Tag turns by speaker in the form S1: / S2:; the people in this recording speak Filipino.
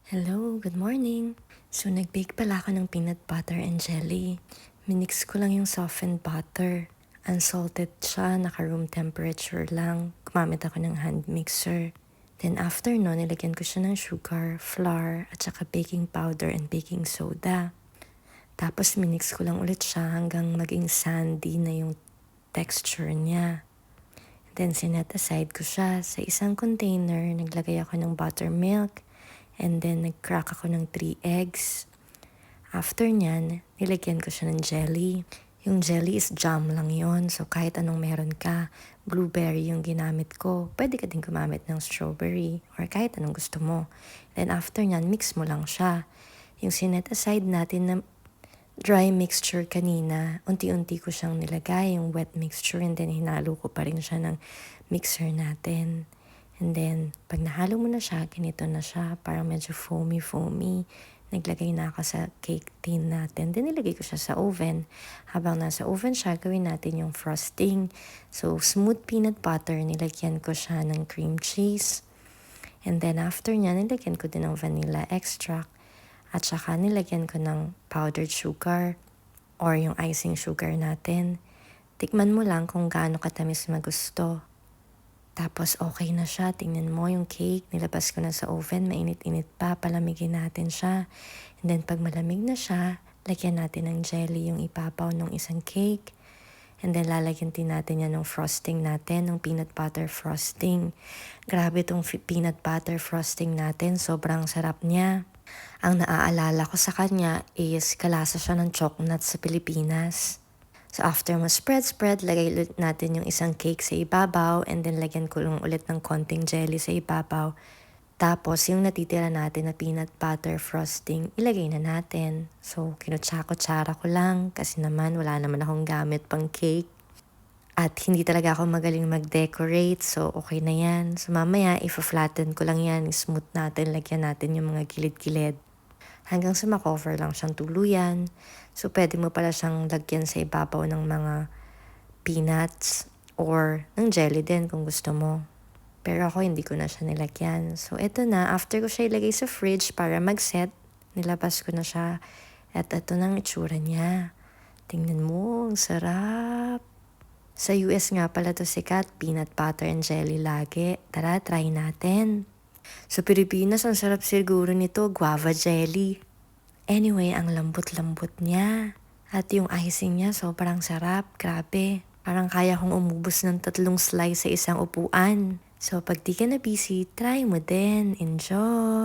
S1: Hello, good morning. So, nag-bake pala ako ng peanut butter and jelly. Minix ko lang yung softened butter. Unsalted siya, naka-room temperature lang. Gumamit ako ng hand mixer. Then after no, nilagyan ko siya ng sugar, flour, at saka baking powder and baking soda. Tapos minix ko lang ulit siya hanggang maging sandy na yung texture niya. Then sinet aside ko siya sa isang container. Naglagay ako ng buttermilk. And then, nag-crack ako ng 3 eggs. After nyan, nilagyan ko siya ng jelly. Yung jelly is jam lang yon. So, kahit anong meron ka, blueberry yung ginamit ko. Pwede ka din gumamit ng strawberry or kahit anong gusto mo. Then, after nyan, mix mo lang siya. Yung sinet aside natin na dry mixture kanina, unti-unti ko siyang nilagay, yung wet mixture, and then hinalo ko pa rin siya ng mixer natin. And then, pag nahalo mo na siya, ganito na siya, parang medyo foamy. Naglagay na ako sa cake tin natin. Then, nilagay ko siya sa oven. Habang nasa oven siya, gawin natin yung frosting. So, smooth peanut butter, nilagyan ko siya ng cream cheese. And then, after niya, nilagyan ko din ng vanilla extract. At saka, nilagyan ko ng powdered sugar or yung icing sugar natin. Tikman mo lang kung gaano katamis magusto. Tapos okay na siya, tingnan mo yung cake, nilabas ko na sa oven, mainit-init pa, palamigin natin siya. And then pag malamig na siya, lagyan natin ng jelly yung ipapaw ng isang cake. And then lalagyan din natin yan ng frosting natin, ng peanut butter frosting. Grabe tong peanut butter frosting natin, sobrang sarap niya. Ang naaalala ko sa kanya is kalasa siya ng chocolate sa Pilipinas. So after mo spread, lagay ulit natin yung isang cake sa ibabaw and then lagyan ko lang ulit ng konting jelly sa ibabaw. Tapos yung natitira natin na peanut butter frosting, ilagay na natin. So kinutsa-kutsara ko lang kasi naman wala naman akong gamit pang cake. At hindi talaga ako magaling mag-decorate, so okay na yan. So mamaya, ifo-flatten ko lang yan, smooth natin, lagyan natin yung mga gilid-gilid. Hanggang sa makover lang siyang tuluyan. So, pwede mo pala siyang lagyan sa ibabaw ng mga peanuts or ng jelly din kung gusto mo. Pero ako hindi ko na siya nilagyan. So, eto na. After ko siya ilagay sa fridge para mag-set, nilabas ko na siya. At eto na ang itsura niya. Tingnan mo, ang sarap. Sa US nga pala to sikat, peanut butter and jelly lagi. Tara, try natin. Sa Pilipinas, ang sarap siguro nito, guava jelly. Anyway, ang lambot-lambot niya. At yung icing niya, sobrang sarap. Grabe. Parang kaya kong umubos ng 3 slice sa isang upuan. So, pag di ka na busy, try mo din. Enjoy!